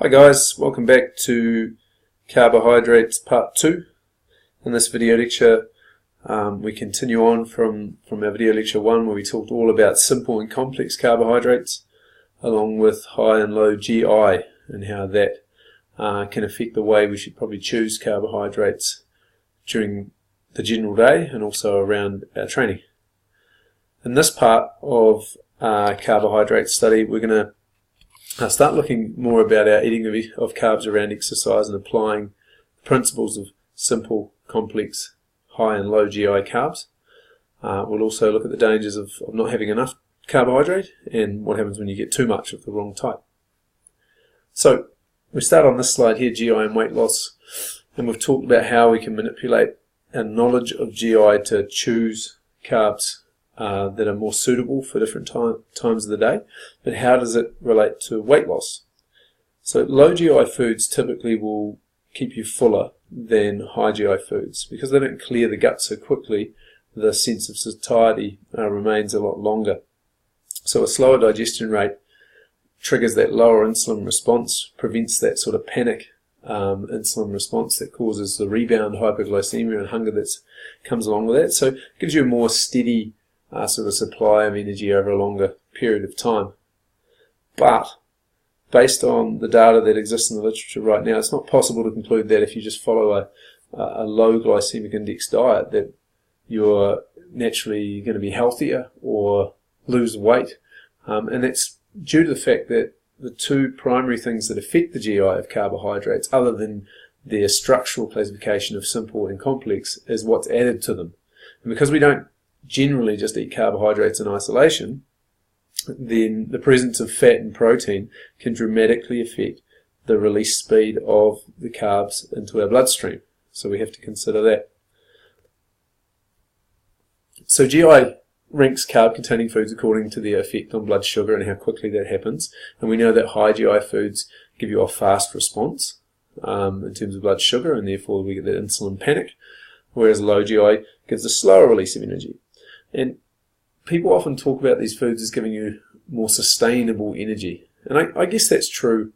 Hi guys, welcome back to Carbohydrates Part 2. In this video lecture we continue on from our video lecture 1 where we talked all about simple and complex carbohydrates along with high and low GI and how that can affect the way we should probably choose carbohydrates during the general day and also around our training. In this part of our carbohydrate study we're going to start looking more about our eating of carbs around exercise and applying the principles of simple, complex, high and low GI carbs. We'll also look at the dangers of not having enough carbohydrate and what happens when you get too much of the wrong type. So we start on this slide here, GI and weight loss, and we've talked about how we can manipulate our knowledge of GI to choose carbs that are more suitable for different times of the day. But how does it relate to weight loss? So low GI foods typically will keep you fuller than high GI foods because they don't clear the gut so quickly. The sense of satiety remains a lot longer. So a slower digestion rate triggers that lower insulin response, prevents that sort of panic insulin response that causes the rebound hypoglycemia and hunger that comes along with that. So it gives you a more steady sort of supply of energy over a longer period of time. But based on the data that exists in the literature right now, it's not possible to conclude that if you just follow a low glycemic index diet that you're naturally going to be healthier or lose weight. And that's due to the fact that the two primary things that affect the GI of carbohydrates, other than their structural classification of simple and complex, is what's added to them. And because we don't generally just eat carbohydrates in isolation, then the presence of fat and protein can dramatically affect the release speed of the carbs into our bloodstream. So we have to consider that. So GI ranks carb-containing foods according to their effect on blood sugar and how quickly that happens. And we know that high GI foods give you a fast response in terms of blood sugar, and therefore we get that insulin panic, whereas low GI gives a slower release of energy. And people often talk about these foods as giving you more sustainable energy. And I guess that's true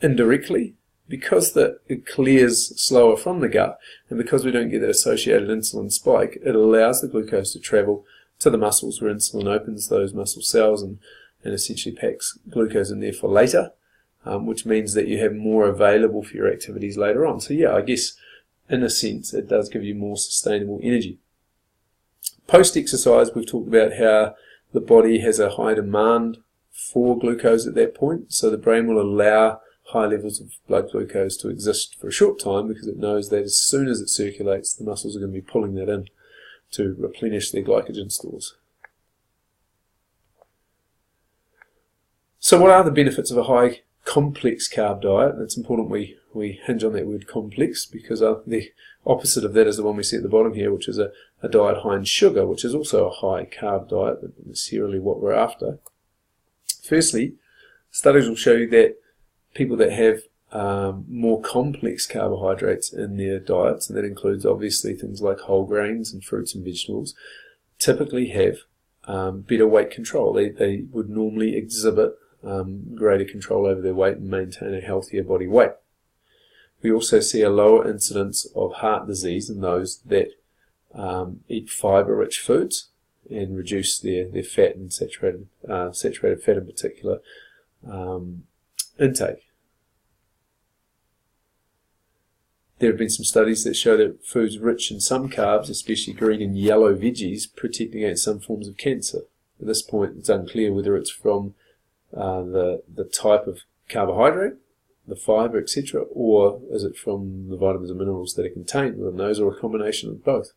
indirectly, because it clears slower from the gut, and because we don't get that associated insulin spike, it allows the glucose to travel to the muscles where insulin opens those muscle cells and essentially packs glucose in there for later, which means that you have more available for your activities later on. So yeah, I guess in a sense it does give you more sustainable energy. Post-exercise, we've talked about how the body has a high demand for glucose at that point, so the brain will allow high levels of blood glucose to exist for a short time because it knows that as soon as it circulates, the muscles are going to be pulling that in to replenish their glycogen stores. So what are the benefits of a high complex carb diet? It's important we hinge on that word complex, because the opposite of that is the one we see at the bottom here, which is a diet high in sugar, which is also a high carb diet, but not necessarily what we're after. Firstly, studies will show you that people that have more complex carbohydrates in their diets, and that includes obviously things like whole grains and fruits and vegetables, typically have better weight control. They would normally exhibit greater control over their weight and maintain a healthier body weight. We also see a lower incidence of heart disease in those that eat fibre-rich foods and reduce their fat and saturated fat in particular intake. There have been some studies that show that foods rich in some carbs, especially green and yellow veggies, protect against some forms of cancer. At this point, it's unclear whether it's from the type of carbohydrate, the fibre, etc., or is it from the vitamins and minerals that are contained within those, or a combination of both.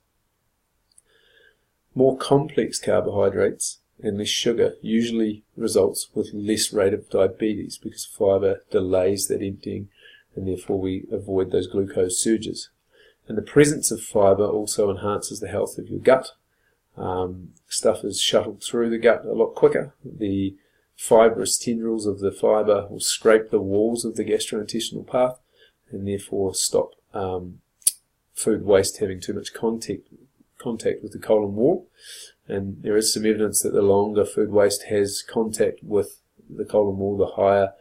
More complex carbohydrates and less sugar usually results with less rate of diabetes because fibre delays that emptying, and therefore we avoid those glucose surges. And the presence of fibre also enhances the health of your gut. Stuff is shuttled through the gut a lot quicker. The fibrous tendrils of the fibre will scrape the walls of the gastrointestinal path and therefore stop food waste having too much contact with the colon wall. And there is some evidence that the longer food waste has contact with the colon wall, the higher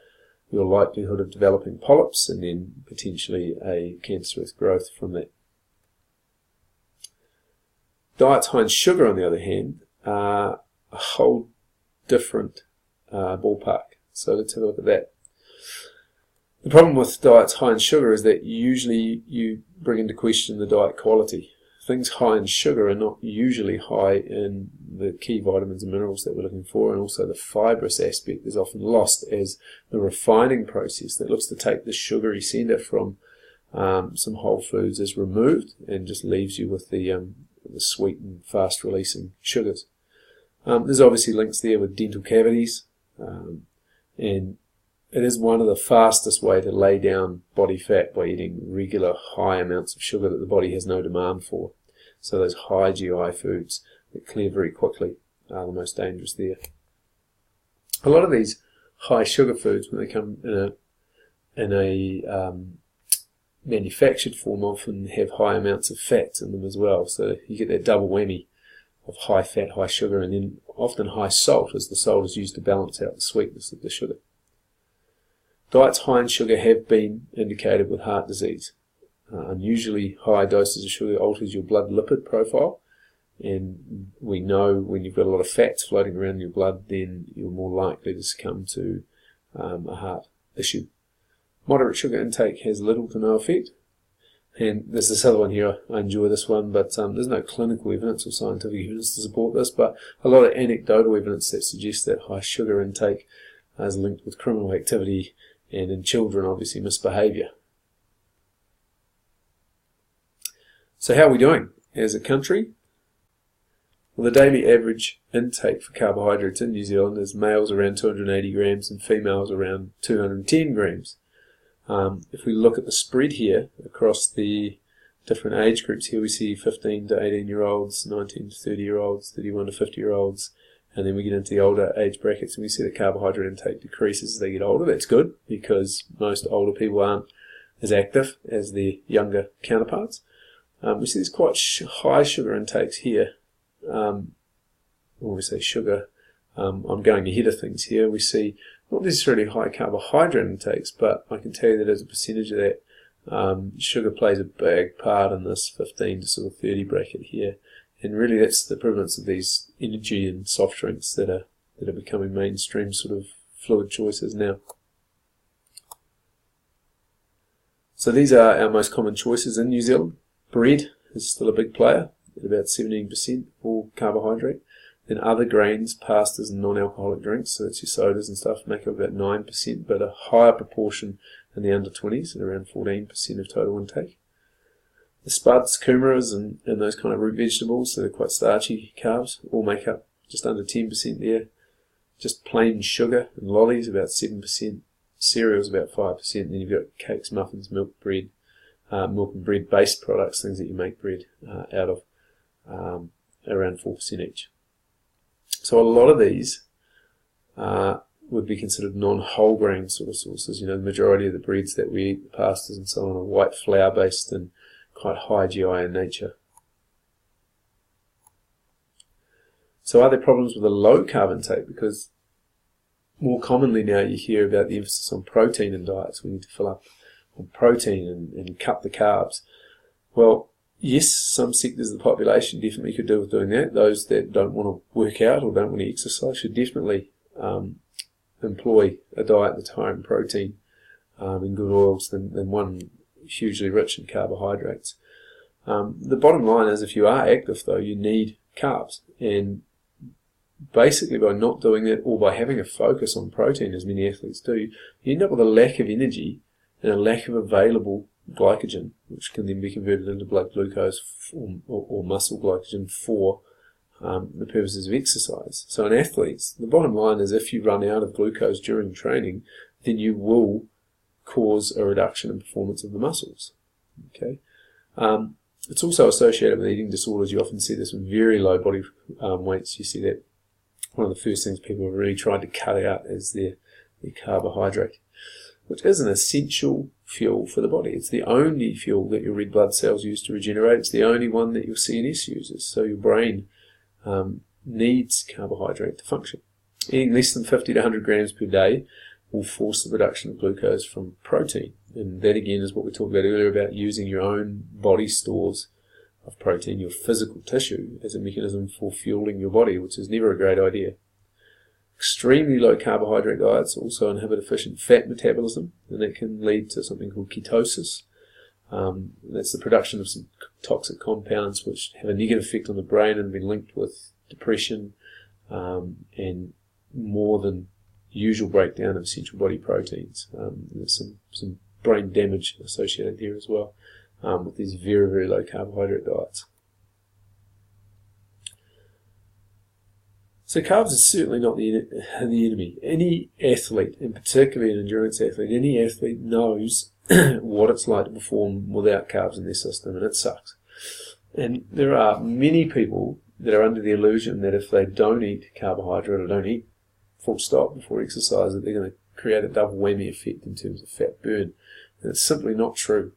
your likelihood of developing polyps and then potentially a cancerous growth from that. Diets high in sugar, on the other hand, are a whole different ballpark. So let's have a look at that. The problem with diets high in sugar is that usually you bring into question the diet quality. Things high in sugar are not usually high in the key vitamins and minerals that we're looking for, and also the fibrous aspect is often lost as the refining process that looks to take the sugary centre from some whole foods is removed and just leaves you with the sweet and fast-releasing sugars. There's obviously links there with dental cavities, and it is one of the fastest way to lay down body fat by eating regular high amounts of sugar that the body has no demand for. So those high GI foods that clear very quickly are the most dangerous there. A lot of these high sugar foods, when they come in a manufactured form, often have high amounts of fats in them as well. So you get that double whammy of high fat, high sugar, and then often high salt, as the salt is used to balance out the sweetness of the sugar. Diets high in sugar have been indicated with heart disease. Unusually high doses of sugar alters your blood lipid profile, and we know when you've got a lot of fats floating around in your blood, then you're more likely to succumb to a heart issue. Moderate sugar intake has little to no effect. And there's this other one here, I enjoy this one, but there's no clinical evidence or scientific evidence to support this, but a lot of anecdotal evidence that suggests that high sugar intake is linked with criminal activity and in children, obviously, misbehaviour. So how are we doing as a country? Well, the daily average intake for carbohydrates in New Zealand is males around 280 grams and females around 210 grams. If we look at the spread here across the different age groups, here we see 15 to 18-year-olds, 19 to 30-year-olds, 31 to 50-year-olds, and then we get into the older age brackets and we see that carbohydrate intake decreases as they get older. That's good because most older people aren't as active as their younger counterparts. We see there's quite high sugar intakes here. When we say sugar, I'm going ahead of things here. We see not necessarily high carbohydrate intakes, but I can tell you that as a percentage of that, sugar plays a big part in this 15 to sort of 30 bracket here. And really that's the prevalence of these energy and soft drinks that are becoming mainstream sort of fluid choices now. So these are our most common choices in New Zealand. Bread is still a big player at about 17% for carbohydrate. Then other grains, pastas and non-alcoholic drinks, so that's your sodas and stuff, make up about 9%, but a higher proportion in the under 20s at around 14% of total intake. The spuds, kumaras and those kind of root vegetables, so they're quite starchy carbs, all make up just under 10% there. Just plain sugar and lollies about 7%, cereals about 5%, and then you've got cakes, muffins, milk, bread, milk and bread based products, things that you make bread out of, around 4% each. So a lot of these would be considered non-whole grain sort of sources. You know, the majority of the breads that we eat, the pastas and so on, are white flour based and quite high GI in nature. So are there problems with a low carb intake? Because more commonly now you hear about the emphasis on protein in diets. We need to fill up on protein and cut the carbs. Well, yes, some sectors of the population definitely could do with doing that. Those that don't want to work out or don't want to exercise should definitely employ a diet that's higher in protein and good oils than one hugely rich in carbohydrates. The bottom line is if you are active though, you need carbs, and basically by not doing that or by having a focus on protein as many athletes do, you end up with a lack of energy and a lack of available glycogen, which can then be converted into blood glucose or muscle glycogen for the purposes of exercise. So in athletes, the bottom line is if you run out of glucose during training, then you will cause a reduction in performance of the muscles. Okay, it's also associated with eating disorders. You often see this with very low body weights. You see that one of the first things people have really tried to cut out is their carbohydrate, which is an essential fuel for the body. It's the only fuel that your red blood cells use to regenerate. It's the only one that your CNS uses. So your brain needs carbohydrate to function. Eating less than 50 to 100 grams per day will force the production of glucose from protein. And that again is what we talked about earlier about using your own body stores of protein, your physical tissue, as a mechanism for fueling your body, which is never a great idea. Extremely low carbohydrate diets also inhibit efficient fat metabolism, and that can lead to something called ketosis. That's the production of some toxic compounds which have a negative effect on the brain and have been linked with depression and more than usual breakdown of essential body proteins. There's some brain damage associated there as well with these very, very low carbohydrate diets. So carbs is certainly not the enemy. Any athlete, and particularly an endurance athlete, any athlete knows what it's like to perform without carbs in their system, and it sucks. And there are many people that are under the illusion that if they don't eat carbohydrate or don't eat full stop before exercise, that they're going to create a double whammy effect in terms of fat burn. And it's simply not true.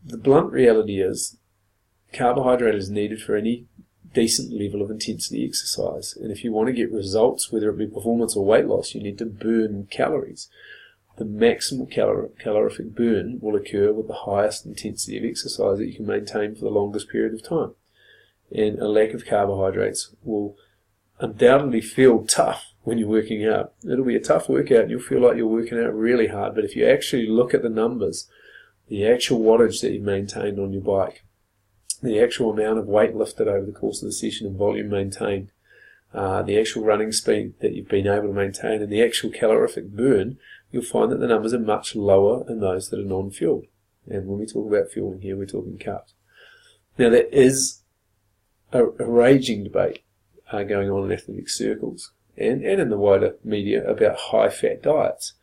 The blunt reality is carbohydrate is needed for any decent level of intensity exercise. And if you want to get results, whether it be performance or weight loss, you need to burn calories. The maximal calorific burn will occur with the highest intensity of exercise that you can maintain for the longest period of time. And a lack of carbohydrates will undoubtedly feel tough when you're working out. It'll be a tough workout and you'll feel like you're working out really hard, but if you actually look at the numbers, the actual wattage that you've maintained on your bike, the actual amount of weight lifted over the course of the session and volume maintained, the actual running speed that you've been able to maintain, and the actual calorific burn, you'll find that the numbers are much lower than those that are non-fueled. And when we talk about fueling here, we're talking carbs. Now, there is a raging debate going on in athletic circles and in the wider media about high-fat diets.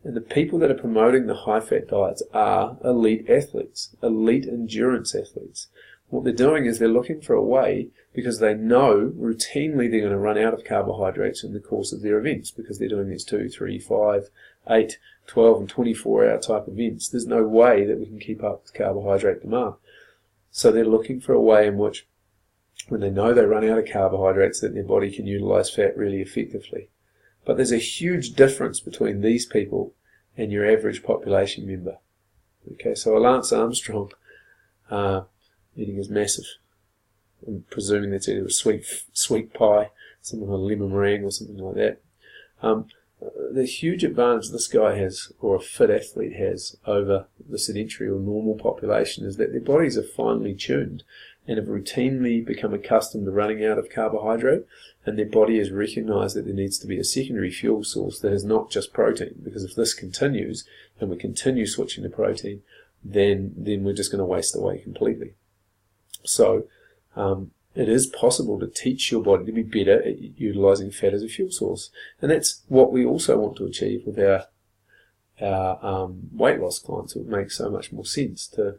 And the people that are promoting the high-fat diets are elite athletes, elite endurance athletes. What they're doing is they're looking for a way, because they know routinely they're going to run out of carbohydrates in the course of their events, because they're doing these 2, 3, 5, 8, 12 and 24 hour type events. There's no way that we can keep up with carbohydrate demand. So they're looking for a way in which, when they know they run out of carbohydrates, that their body can utilize fat really effectively. But there's a huge difference between these people and your average population member. Okay, so a Lance Armstrong eating is massive. I'm presuming that's either a sweet pie, something like a lemon meringue or something like that. The huge advantage this guy has, or a fit athlete has, over the sedentary or normal population is that their bodies are finely tuned and have routinely become accustomed to running out of carbohydrate, and their body has recognized that there needs to be a secondary fuel source that is not just protein, because if this continues and we continue switching to protein, then we're just going to waste away completely. So it is possible to teach your body to be better at utilizing fat as a fuel source, and that's what we also want to achieve with our weight loss clients. It would make so much more sense to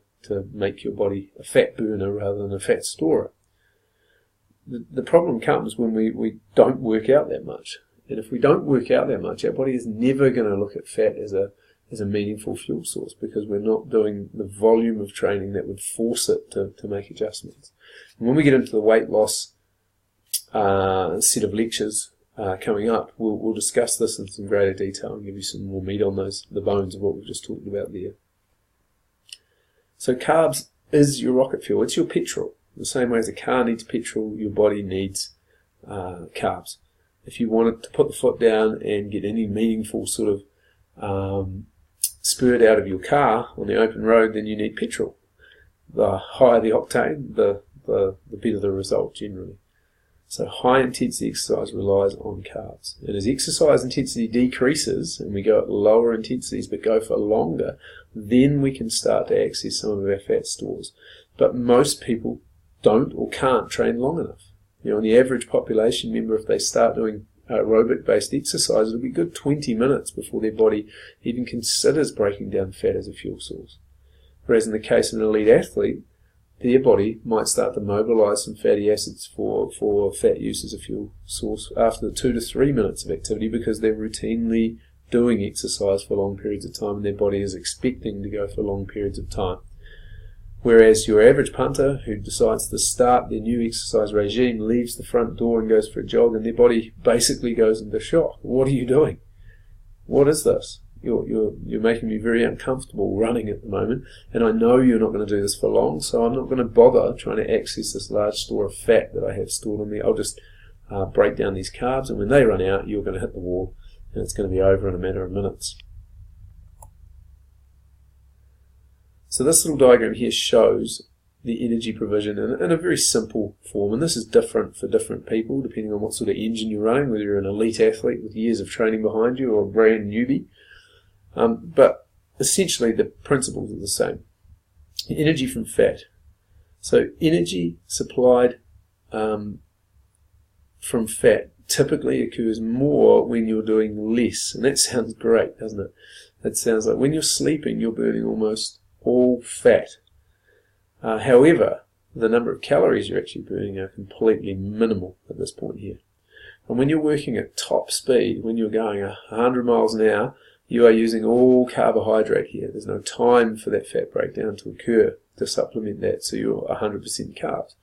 make your body a fat burner rather than a fat storer. The problem comes when we don't work out that much, and if we don't work out that much, our body is never going to look at fat as a meaningful fuel source, because we're not doing the volume of training that would force it to make adjustments. And when we get into the weight loss set of lectures coming up, we'll discuss this in some greater detail and give you some more meat on the bones of what we've just talked about there. So carbs is your rocket fuel. It's your petrol. The same way as a car needs petrol, your body needs carbs. If you wanted to put the foot down and get any meaningful sort of spurt out of your car on the open road, then you need petrol. The higher the octane, the better the result generally. So high intensity exercise relies on carbs. And as exercise intensity decreases and we go at lower intensities but go for longer, then we can start to access some of our fat stores. But most people don't or can't train long enough. You know, in the average population member, if they start doing aerobic-based exercise, it'll be a good 20 minutes before their body even considers breaking down fat as a fuel source. Whereas in the case of an elite athlete, their body might start to mobilize some fatty acids for fat use as a fuel source after the 2 to 3 minutes of activity, because they're routinely doing exercise for long periods of time and their body is expecting to go for long periods of time. Whereas your average punter who decides to start their new exercise regime leaves the front door and goes for a jog, and their body basically goes into shock. What are you doing? what is this? You're making me very uncomfortable running at the moment, and I know you're not going to do this for long, so I'm not going to bother trying to access this large store of fat that I have stored in me. I'll just break down these carbs, and when they run out, you're going to hit the wall, and it's going to be over in a matter of minutes. So this little diagram here shows the energy provision in a very simple form, and this is different for different people depending on what sort of engine you're running, whether you're an elite athlete with years of training behind you or a brand newbie. But essentially the principles are the same. Energy from fat. So energy supplied from fat typically occurs more when you're doing less, and that sounds great, doesn't it? It sounds like when you're sleeping you're burning almost all fat. However, the number of calories you're actually burning are completely minimal at this point here. And when you're working at top speed, when you're going 100 miles an hour, you are using all carbohydrate here. There's no time for that fat breakdown to occur to supplement that, so you're 100% carbs.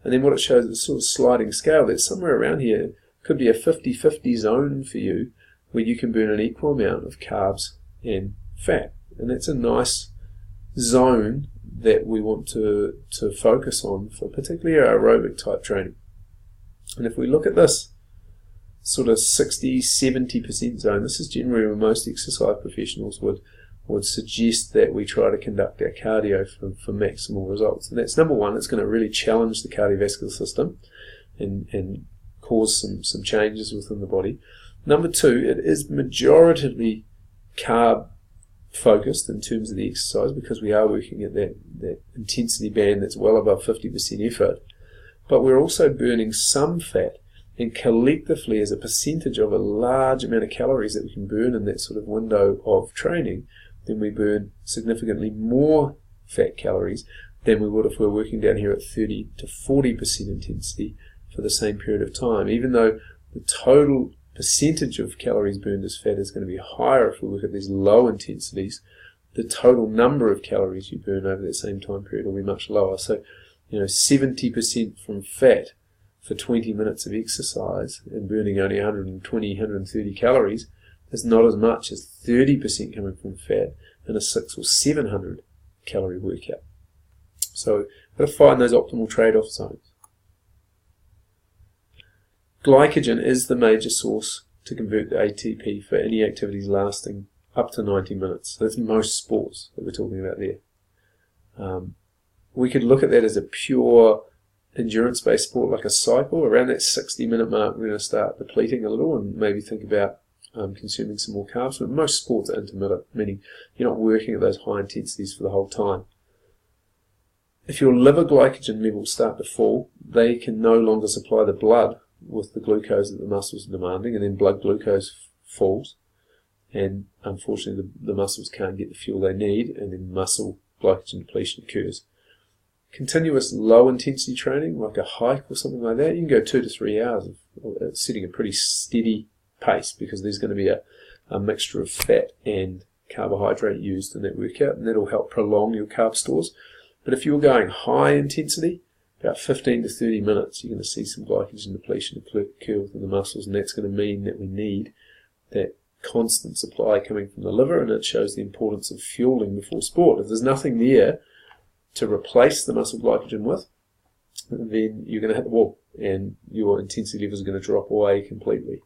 And then what it shows is a sort of sliding scale that somewhere around here could be a 50-50 zone for you, where you can burn an equal amount of carbs and fat. And that's a nice zone that we want to focus on for particularly our aerobic type training. And if we look at this sort of 60-70% zone, this is generally where most exercise professionals would suggest that we try to conduct our cardio for maximal results. And that's number one, it's going to really challenge the cardiovascular system and cause some changes within the body. Number two, it is majoritively carb focused in terms of the exercise, because we are working at that intensity band that's well above 50% effort, but we're also burning some fat, and collectively as a percentage of a large amount of calories that we can burn in that sort of window of training, then we burn significantly more fat calories than we would if we're working down here at 30 to 40% intensity for the same period of time, even though the total percentage of calories burned as fat is going to be higher if we look at these low intensities. The total number of calories you burn over that same time period will be much lower. So, 70% from fat for 20 minutes of exercise and burning only 120, 130 calories is not as much as 30% coming from fat in a 600 or 700 calorie workout. So, we've got to find those optimal trade-off zones. Glycogen is the major source to convert to ATP for any activities lasting up to 90 minutes. So that's most sports that we're talking about there. We could look at that as a pure endurance-based sport like a cycle. Around that 60-minute mark, we're going to start depleting a little and maybe think about consuming some more carbs. But most sports are intermittent, meaning you're not working at those high intensities for the whole time. If your liver glycogen levels start to fall, they can no longer supply the blood with the glucose that the muscles are demanding, and then blood glucose falls, and unfortunately the muscles can't get the fuel they need, and then muscle glycogen depletion occurs. Continuous low intensity training, like a hike or something like that, you can go 2 to 3 hours of setting a pretty steady pace, because there's going to be a mixture of fat and carbohydrate used in that workout, and that'll help prolong your carb stores. But if you're going high intensity, about 15 to 30 minutes, you're going to see some glycogen depletion occur within the muscles, and that's going to mean that we need that constant supply coming from the liver, and it shows the importance of fueling before sport. If there's nothing there to replace the muscle glycogen with, then you're going to hit the wall, and your intensity levels are going to drop away completely.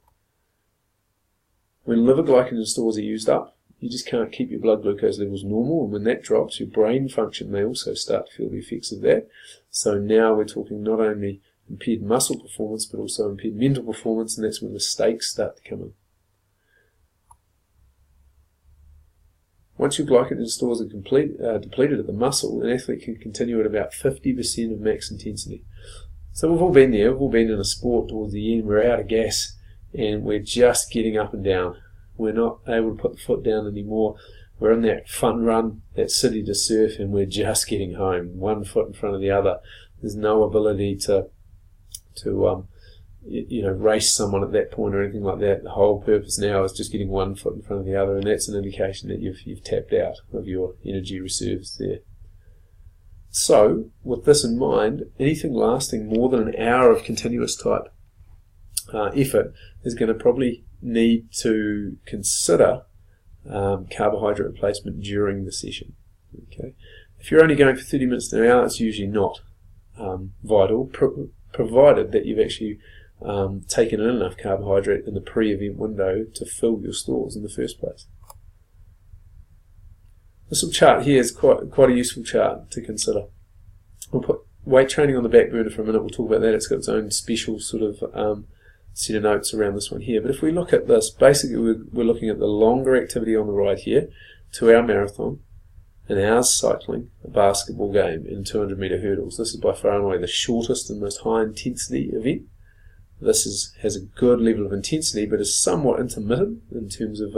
When liver glycogen stores are used up, you just can't keep your blood glucose levels normal, and when that drops, your brain function may also start to feel the effects of that. So now we're talking not only impaired muscle performance, but also impaired mental performance, and that's when mistakes start to come in. Once your glycogen stores are depleted at the muscle, an athlete can continue at about 50% of max intensity. So we've all been there, we've all been in a sport towards the end, we're out of gas, and we're just getting up and down. We're not able to put the foot down anymore. We're in that fun run, that city to surf, and we're just getting home, one foot in front of the other. There's no ability to race someone at that point or anything like that. The whole purpose now is just getting one foot in front of the other, and that's an indication that you've tapped out of your energy reserves there. So, with this in mind, anything lasting more than an hour of continuous type effort is going to probably need to consider carbohydrate replacement during the session. Okay, if you're only going for 30 minutes to an hour, it's usually not vital, provided that you've actually taken in enough carbohydrate in the pre-event window to fill your stores in the first place. This little chart here is quite a useful chart to consider. We'll put weight training on the back burner for a minute. We'll talk about that. It's got its own special sort of set of notes around this one here. But if we look at this, basically we're looking at the longer activity on the right here, 2-hour marathon, an hour's cycling, a basketball game, and 200-meter hurdles. This is by far and away the shortest and most high-intensity event. This has a good level of intensity, but is somewhat intermittent in terms of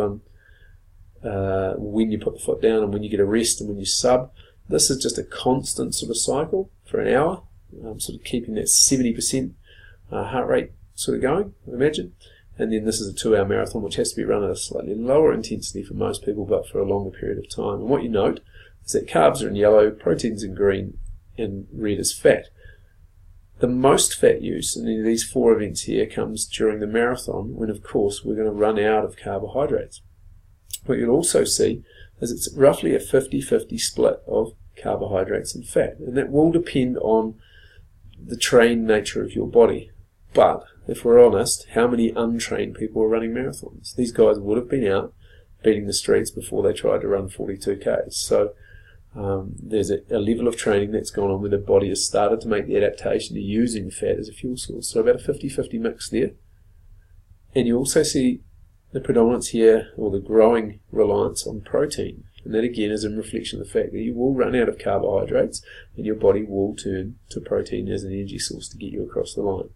when you put the foot down and when you get a rest and when you sub. This is just a constant sort of cycle for an hour, sort of keeping that 70% heart rate sort of going, I imagine. And then this is a 2-hour marathon, which has to be run at a slightly lower intensity for most people, but for a longer period of time. And what you note is that carbs are in yellow, proteins in green, and red is fat. The most fat use in these 4 events here comes during the marathon, when of course we're going to run out of carbohydrates. What you'll also see is it's roughly a 50-50 split of carbohydrates and fat, and that will depend on the trained nature of your body. But if we're honest, how many untrained people are running marathons? These guys would have been out beating the streets before they tried to run 42 Ks. So there's a level of training that's gone on where the body has started to make the adaptation to using fat as a fuel source. So about a 50-50 mix there. And you also see the predominance here, or the growing reliance on protein. And that again is in reflection of the fact that you will run out of carbohydrates and your body will turn to protein as an energy source to get you across the line.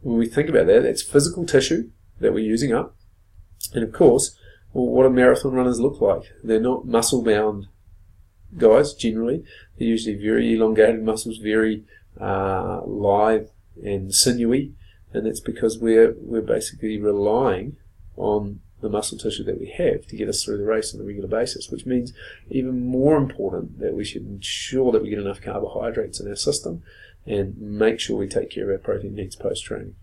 When we think about that, that's physical tissue that we're using up. And of course, well, what do marathon runners look like? They're not muscle-bound guys, generally. They're usually very elongated muscles, very lithe and sinewy. And that's because we're basically relying on the muscle tissue that we have to get us through the race on a regular basis, which means even more important that we should ensure that we get enough carbohydrates in our system and make sure we take care of our protein needs post-training.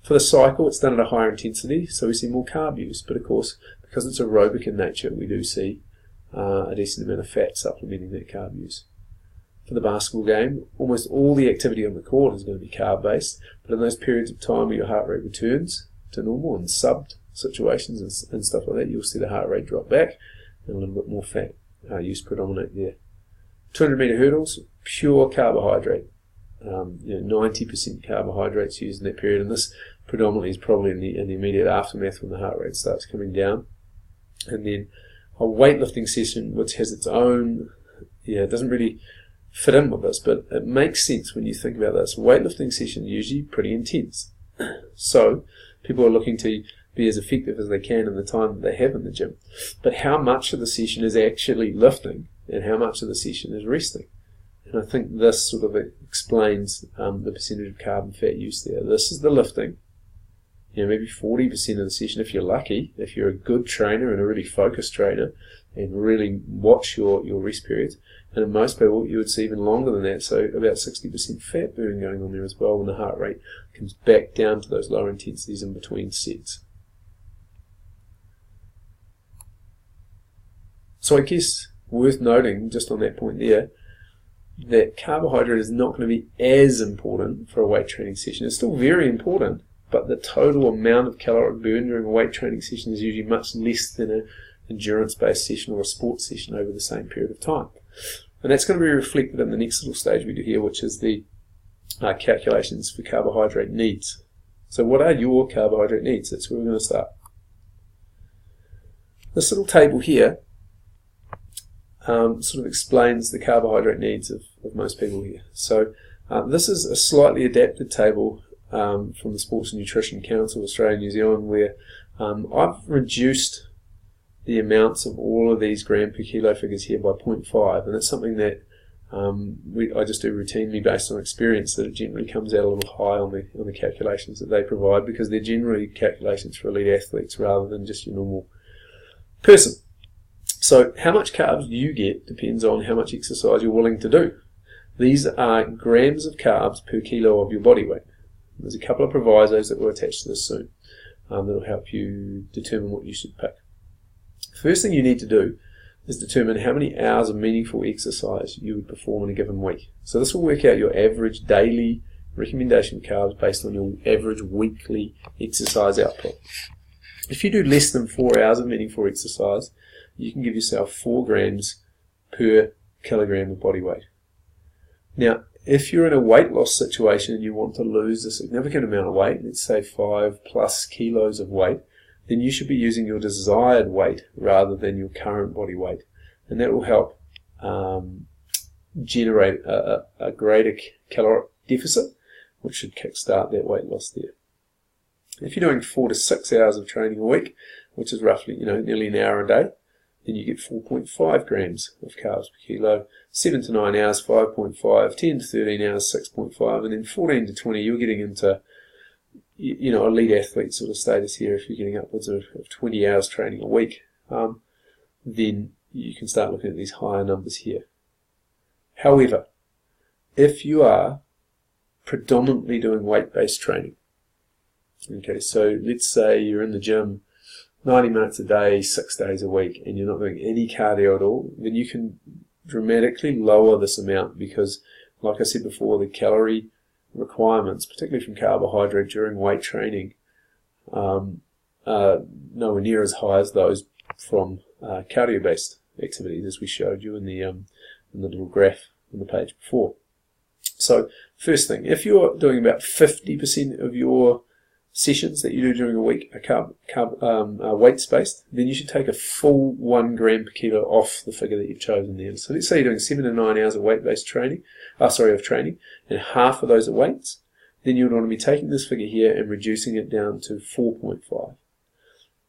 For the cycle, it's done at a higher intensity, so we see more carb use, but of course, because it's aerobic in nature, we do see a decent amount of fat supplementing that carb use. For the basketball game, almost all the activity on the court is going to be carb-based, but in those periods of time where your heart rate returns to normal and subbed situations and stuff like that, you'll see the heart rate drop back and a little bit more fat use predominate there. 200-meter hurdles, pure carbohydrate. 90% carbohydrates used in that period, and this predominantly is probably in the immediate aftermath when the heart rate starts coming down. And then a weightlifting session, which has its own, it doesn't really fit in with this, but it makes sense when you think about this. Weightlifting sessions are usually pretty intense. So people are looking to be as effective as they can in the time that they have in the gym. But how much of the session is actually lifting and how much of the session is resting? And I think this sort of explains the percentage of carb and fat use there. This is the lifting. Maybe 40% of the session if you're lucky, if you're a good trainer and a really focused trainer and really watch your rest periods. And in most people, you would see even longer than that, so about 60% fat burning going on there as well when the heart rate comes back down to those lower intensities in between sets. So I guess worth noting, just on that point there, that carbohydrate is not going to be as important for a weight training session. It's still very important, but the total amount of caloric burn during a weight training session is usually much less than an endurance-based session or a sports session over the same period of time. And that's going to be reflected in the next little stage we do here, which is the calculations for carbohydrate needs. So what are your carbohydrate needs? That's where we're going to start. This little table here sort of explains the carbohydrate needs of most people here. So this is a slightly adapted table from the Sports and Nutrition Council of Australia and New Zealand, where I've reduced the amounts of all of these gram per kilo figures here by 0.5, and it's something that I just do routinely based on experience, that it generally comes out a little high on the calculations that they provide, because they're generally calculations for elite athletes rather than just your normal person. So how much carbs you get depends on how much exercise you're willing to do. These are grams of carbs per kilo of your body weight. There's a couple of provisos that will attach to this soon that will help you determine what you should pick. First thing you need to do is determine how many hours of meaningful exercise you would perform in a given week. So this will work out your average daily recommendation of carbs based on your average weekly exercise output. If you do less than 4 hours of meaningful exercise, you can give yourself 4 grams per kilogram of body weight. Now, if you're in a weight loss situation and you want to lose a significant amount of weight, let's say 5+ kilos of weight, then you should be using your desired weight rather than your current body weight. And that will help generate a greater caloric deficit, which should kickstart that weight loss there. If you're doing 4 to 6 hours of training a week, which is roughly nearly an hour a day, then you get 4.5 grams of carbs per kilo. 7 to 9 hours, 5.5, 10 to 13 hours, 6.5, and then 14 to 20, you're getting into elite athlete sort of status here. If you're getting upwards of 20 hours training a week, then you can start looking at these higher numbers here. However, if you are predominantly doing weight-based training, okay, so let's say you're in the gym 90 minutes a day, 6 days a week, and you're not doing any cardio at all, then you can dramatically lower this amount because, like I said before, the calorie requirements, particularly from carbohydrate during weight training, are nowhere near as high as those from cardio-based activities, as we showed you in the little graph on the page before. So, first thing, if you're doing about 50% of your sessions that you do during a week are weights-based, then you should take a full 1 gram per kilo off the figure that you've chosen there. So let's say you're doing 7 to 9 hours of weight-based training, and half of those are weights, then you would want to be taking this figure here and reducing it down to 4.5.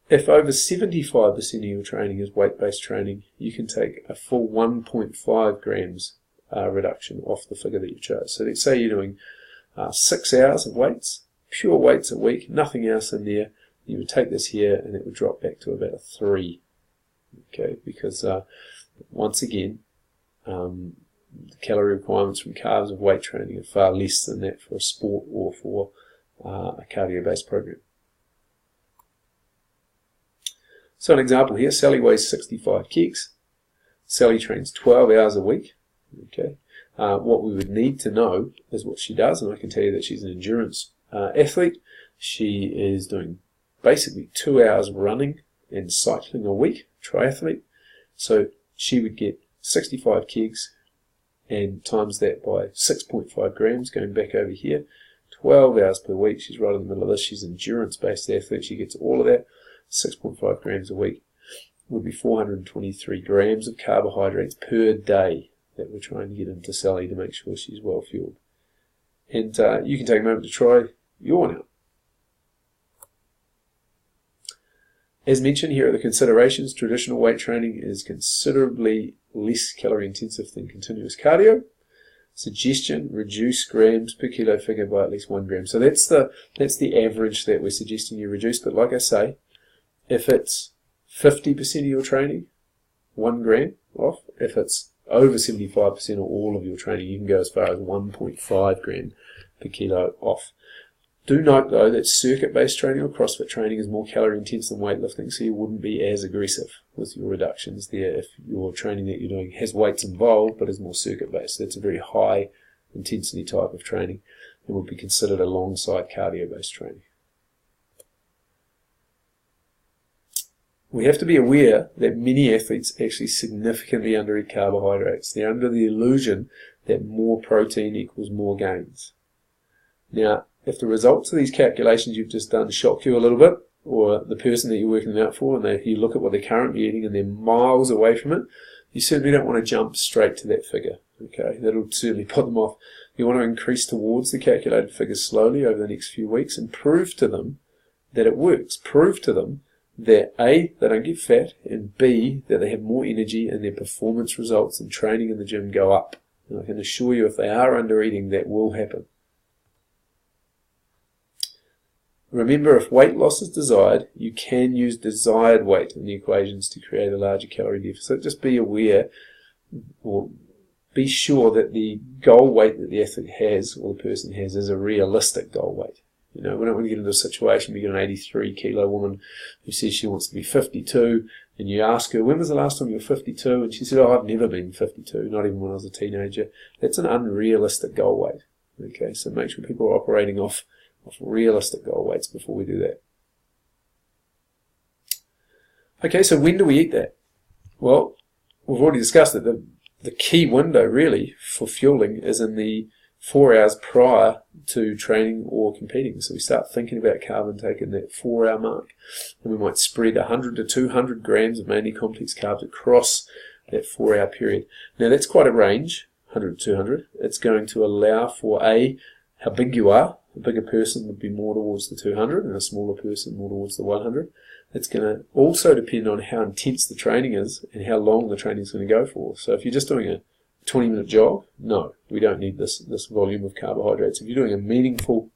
If over 75% of your training is weight-based training, you can take a full 1.5 grams reduction off the figure that you chose. So let's say you're doing 6 hours of weights, pure weights a week, nothing else in there. You would take this here and it would drop back to about a 3. Okay, because once again, the calorie requirements from carbs of weight training are far less than that for a sport or for a cardio-based program. So an example here, Sally weighs 65 kgs. Sally trains 12 hours a week. Okay, what we would need to know is what she does, and I can tell you that she's an endurance athlete. She is doing basically 2 hours of running and cycling a week, triathlete. So she would get 65 kgs and times that by 6.5 grams, going back over here, 12 hours per week. She's right in the middle of this. She's an endurance-based athlete. She gets all of that. 6.5 grams a week would be 423 grams of carbohydrates per day that we're trying to get into Sally to make sure she's well fueled. And you can take a moment to try your one out. As mentioned here are the considerations. Traditional weight training is considerably less calorie intensive than continuous cardio. Suggestion, reduce grams per kilo figure by at least 1 gram. So that's the average that we're suggesting you reduce. But like I say, if it's 50% of your training, 1 gram off. If it's over 75% of all of your training, you can go as far as 1.5 gram per kilo off. Do note though that circuit-based training or CrossFit training is more calorie intense than weightlifting, so you wouldn't be as aggressive with your reductions there if your training that you're doing has weights involved but is more circuit-based. That's a very high intensity type of training and would be considered alongside cardio-based training. We have to be aware that many athletes actually significantly undereat carbohydrates. They're under the illusion that more protein equals more gains. Now, if the results of these calculations you've just done shock you a little bit, or the person that you're working them out for, and you look at what they're currently eating and they're miles away from it, you certainly don't want to jump straight to that figure. Okay, that'll certainly put them off. You want to increase towards the calculated figures slowly over the next few weeks and prove to them that it works. Prove to them that A, they don't get fat, and B, that they have more energy and their performance results and training in the gym go up. And I can assure you if they are under eating, that will happen. Remember, if weight loss is desired, you can use desired weight in the equations to create a larger calorie deficit. Just be aware, or be sure that the goal weight that the athlete has, or the person has, is a realistic goal weight. You know, we don't want to get into a situation where you get an 83 kilo woman who says she wants to be 52, and you ask her, when was the last time you were 52? And she said, oh, I've never been 52, not even when I was a teenager. That's an unrealistic goal weight. Okay, so make sure people are operating off realistic goal weights before we do that. Okay, so when do we eat that? Well, we've already discussed that the key window really for fueling is in the 4 hours prior to training or competing. So we start thinking about carb intake in that 4 hour mark, and we might spread 100 to 200 grams of mainly complex carbs across that 4 hour period. Now that's quite a range, 100 to 200. It's going to allow for how big you are. A bigger person would be more towards the 200 and a smaller person more towards the 100. It's going to also depend on how intense the training is and how long the training is going to go for. So if you're just doing a 20-minute jog, no, we don't need this volume of carbohydrates. If you're doing a meaningful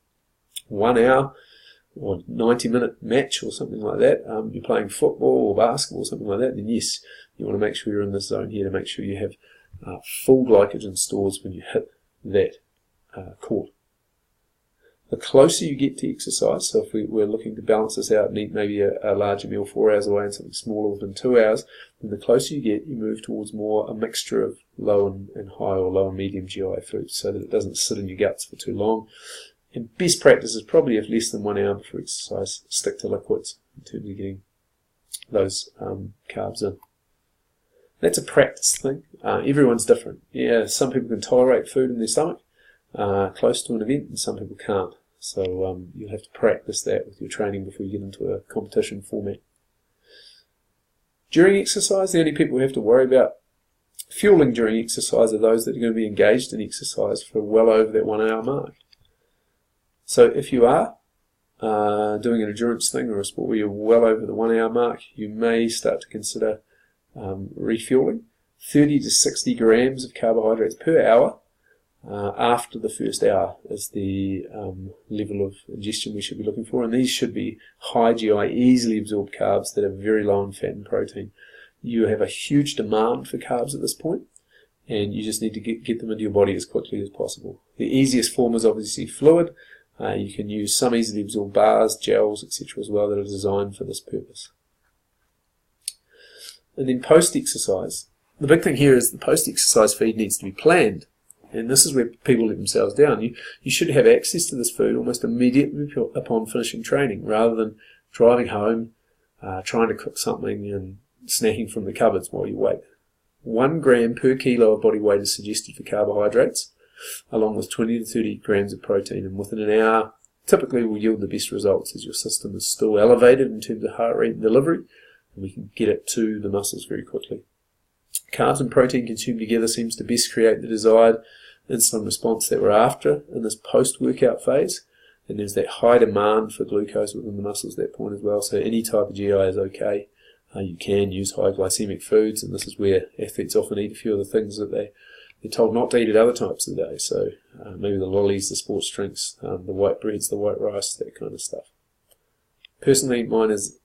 1 hour or 90-minute match or something like that, you're playing football or basketball or something like that, then yes, you want to make sure you're in this zone here to make sure you have full glycogen stores when you hit that court. The closer you get to exercise, so if we're looking to balance this out and eat maybe a larger meal 4 hours away and something smaller within 2 hours, then the closer you get, you move towards more a mixture of low and high or low and medium GI foods so that it doesn't sit in your guts for too long. And best practice is probably if less than 1 hour before exercise, stick to liquids in terms of getting those carbs in. That's a practice thing. Everyone's different. Yeah, some people can tolerate food in their stomach close to an event, and some people can't. So you'll have to practice that with your training before you get into a competition format. During exercise, the only people who have to worry about fueling during exercise are those that are going to be engaged in exercise for well over that 1 hour mark. So if you are doing an endurance thing or a sport where you're well over the 1 hour mark, you may start to consider refueling. 30 to 60 grams of carbohydrates per hour after the first hour is the level of ingestion we should be looking for, and these should be high GI, easily absorbed carbs that are very low in fat and protein. You have a huge demand for carbs at this point, and you just need to get them into your body as quickly as possible. The easiest form is obviously fluid. You can use some easily absorbed bars, gels, etc. as well that are designed for this purpose. And then post-exercise. The big thing here is the post-exercise feed needs to be planned. And this is where people let themselves down. You should have access to this food almost immediately upon finishing training, rather than driving home, trying to cook something and snacking from the cupboards while you wait. 1 gram per kilo of body weight is suggested for carbohydrates, along with 20 to 30 grams of protein. And within an hour, typically will yield the best results as your system is still elevated in terms of heart rate and delivery, and we can get it to the muscles very quickly. Carbs and protein consumed together seems to best create the desired insulin response that we're after in this post-workout phase, and there's that high demand for glucose within the muscles at that point as well, so any type of GI is okay. You can use high glycemic foods, and this is where athletes often eat a few of the things that they're told not to eat at other times of the day, so maybe the lollies, the sports drinks, the white breads, the white rice, that kind of stuff. Personally, mine is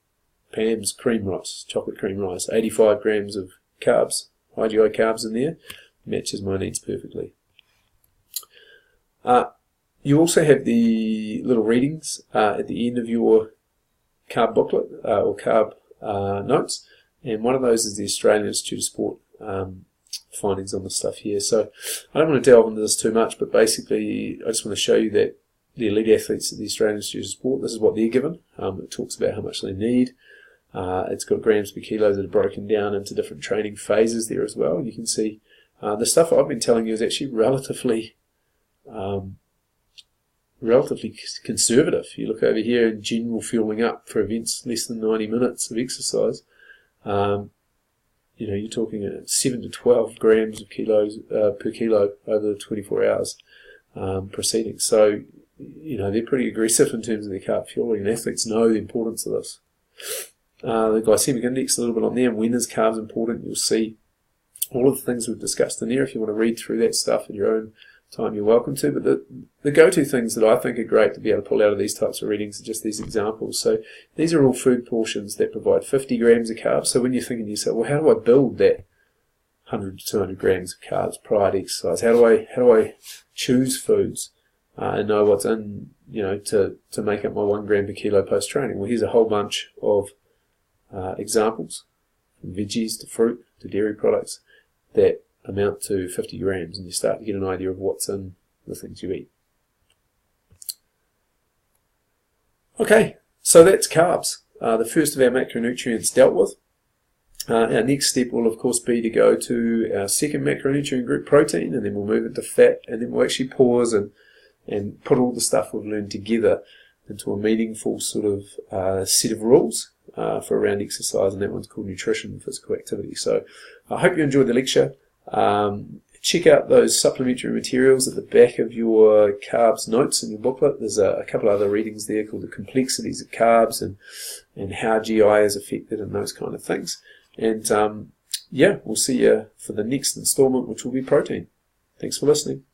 Pam's cream rice, chocolate cream rice, 85 grams of carbs, high GI carbs in there, matches my needs perfectly. You also have the little readings at the end of your carb booklet or carb notes, and one of those is the Australian Institute of Sport findings on the stuff here. So I don't want to delve into this too much, but basically I just want to show you that the elite athletes at the Australian Institute of Sport, this is what they're given. It talks about how much they need. It's got grams per kilo that are broken down into different training phases there as well. You can see the stuff I've been telling you is actually relatively conservative. You look over here in general fueling up for events less than 90 minutes of exercise. You're talking 7 to 12 grams of kilos per kilo over the 24 hours preceding. So, they're pretty aggressive in terms of their carb fueling, and athletes know the importance of this. The glycemic index, a little bit on there, and when is carbs important, you'll see all of the things we've discussed in there. If you want to read through that stuff in your own time, you're welcome to. But the go-to things that I think are great to be able to pull out of these types of readings are just these examples. So these are all food portions that provide 50 grams of carbs. So when you're thinking to yourself, well, how do I build that 100 to 200 grams of carbs prior to exercise? How do I choose foods and know what's in, to make up my 1 gram per kilo post training? Well, here's a whole bunch of examples, from veggies to fruit to dairy products, that amount to 50 grams, and you start to get an idea of what's in the things you eat. Okay, so that's carbs, the first of our macronutrients dealt with. Our next step will of course be to go to our second macronutrient group, protein, and then we'll move into fat, and then we'll actually pause and put all the stuff we've learned together into a meaningful sort of set of rules for around exercise, and that one's called nutrition and physical activity. So I hope you enjoyed the lecture. Check out those supplementary materials at the back of your carbs notes in your booklet. There's a couple other readings there called the complexities of carbs and how GI is affected and those kind of things. And yeah, we'll see you for the next installment, which will be protein. Thanks for listening.